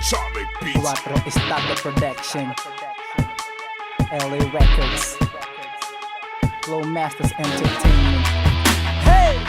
4 Estado Production, LA Records, Flow Masters Entertainment. Hey!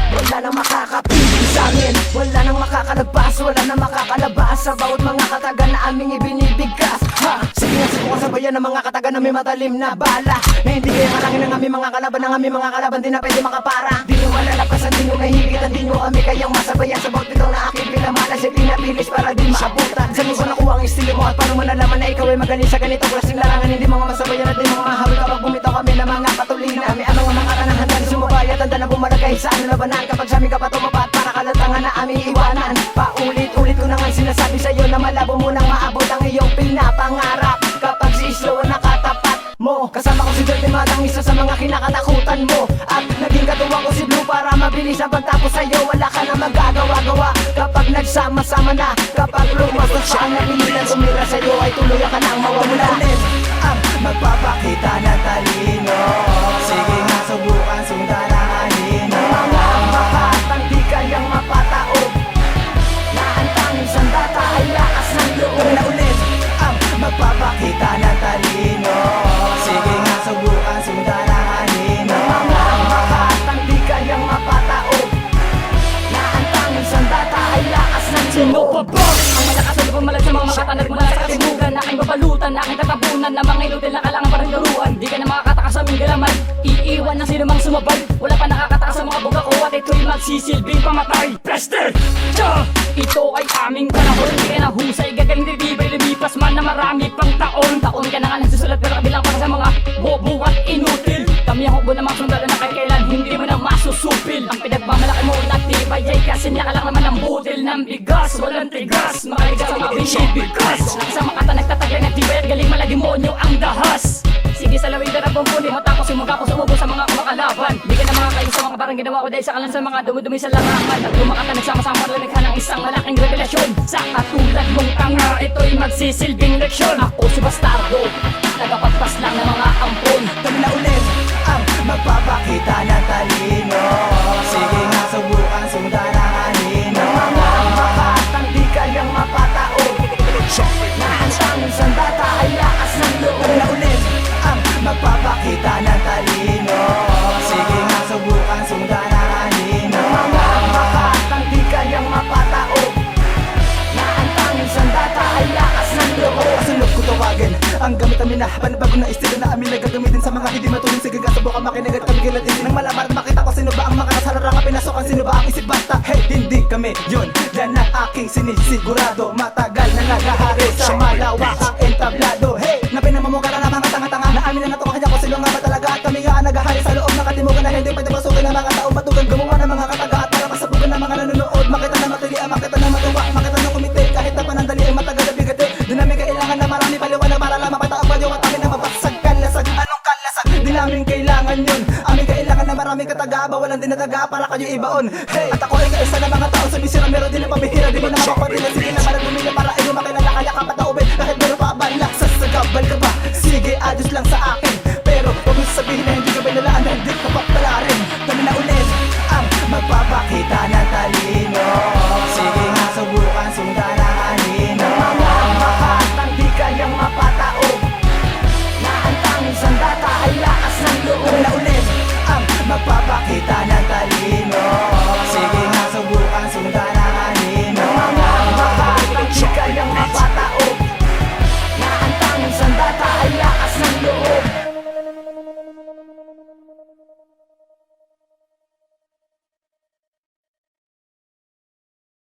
Wala nang makakapigil sa'min, wala nang makakalabas, wala nang makakalabas sa bawat mga kataga na aming ibinibigkas. Ha! Sige nga, subukan sabayan ng mga kataga na may matalim na bala, na hindi kaya kalangin ng aming mga kalaban, ng aming mga kalaban di na pwede makapara. Di nyo malalapasan, di nyo nahigitan, di nyo kami kayang masabayan sa bawat bitaw na aking pinamalas ay pinapilis para di maabutan. Saan mo ba nakuha ang estilo mo at paano mo nalaman na ikaw ay magaling sa ganito klaseng larangan? Hindi mga masabayan at di mga mahawil kapag bumitaw kami ng mga patulina. May ang mga makaranan handa na sumabay at handa na bumalagay sa ano labanan. Kapag sa amin ka pa tumapat para kalantangan na aming iwanan. Paulit-ulit ko na nga sinasabi sa'yo na malabo mo nang maabot ang iyong pinapangarap. Kapag si Slow nakatapat mo, kasama ko si Dirty Madang, isa sa mga kinakatakutan mo. At naging katuwang ko si Blue para mabilis ang pagtapos sa'yo. Wala ka na magagawa-gawa kapag nagsama-sama na. Kapag lumastos siya ang napilitan tumira sa'yo ay tuluyan ka nang mawawala. Ulit ang magpapakita na talino. Sige nga, subukan sundan ang anino. Mga makatang di kayang mapataob, na ang tanging sandata ay lakas ng loob. Kami na ulit ang magpapakita na talino. Sige nga, subukan sundan ang anino. Mga makatang di kayang mapataob, na ang tanging sandata ay lakas ng loob. Sino pa ba? Ang malakas na pumalag sa mga makatanag mula sa katimugan. Aking babalutan, aking tatabunan na mga inutil na kailangan pa rin laruan. Di ka na makakatakas sa aming galaman, iiwan ng sino mang sumabay. Wala pa nakakatakas sa mga buga ko at ito'y magsisilbing pamatay. Peste! Tsa! Ito ay aming panahon, di ka na husay. Gagaling ditibay, lumipas man na marami pang taon. Taon ka na nga nagsusulat pero kabilang para sa mga bobo at inutil. Kami ang hubo na mga sundalo na kahit kailan hindi mo na masusupil. Ang pinagmamalaki mo na tibay ay kasi niya ka lang naman ang butil ng bigas. Walang tigas, makaligas ang mabinibigas. Lang sa makata nagtatagay ng tibay at galing malademonyo ang dahas. Sige sa lawig na nabumpuni mo tapos yung mukha ko sumubo sa mga kumakalaban. Di ka na makakayo sa mga parang ginawa ko dahil sa kalan sa mga dumudumi sa larangan. At lumakata nagsama-sama lamighan ng isang malaking revelasyon. Sa katulad mong tanga, ito'y magsisilbing leksyon. Ako si Bastardo, nagpapagpas lang ng mga ampon. Kami na ulit ang magpapakita na talino. Sige nga, subukan sundan ang anino. Mga makatang di kayang mapataob, na ang tanging sandata ay lakas ng loob. Kami na ulit ang magpapakita na talino. Sige nga, subukan sundan ang anino. Mga makatang di kayang mapataob, na ang tanging sandata ay lakas ng loob. Kasunod ko tawagin ang gamit namin na panabago na estilo na amin nagagamitin sa mga hindi matuloy. Sige nga, subukan makinig at kami gilatin nang malaman at makita ko sino ba ang mga nasararang pinasokan, sino ba ang isip basta. Hey, hindi kami yun, yan ang aking sinisigurado. Matagal na nagahari sa malawakang entablado. Hey, na pinamamukara na mga tanga-tanga na amin na natuwa kanya kung sino nga ba talaga. At kami nga ang nagahari sa loob ng katimugan na hindi pwede basukin ng mga taong matugan. Gumawa ng mga kataga at para masabugan ng mga nanonood. Makita na matili, makita na matuwa, makita na kumite. Kahit na panandali ay matagal na bigate. Di namin kailangan na marami paliwanag para lang mapataang paliw at amin na mabasag kalasag. Anong kalasag? Di namin kailangan yun. Amin kailangan na maraming kataga, bawalan din na taga para kayo ibaon. Hey, at ako ay kaisa ng mga tao sa misyon na meron din na pamihira. Di mo na mapapatila, sige na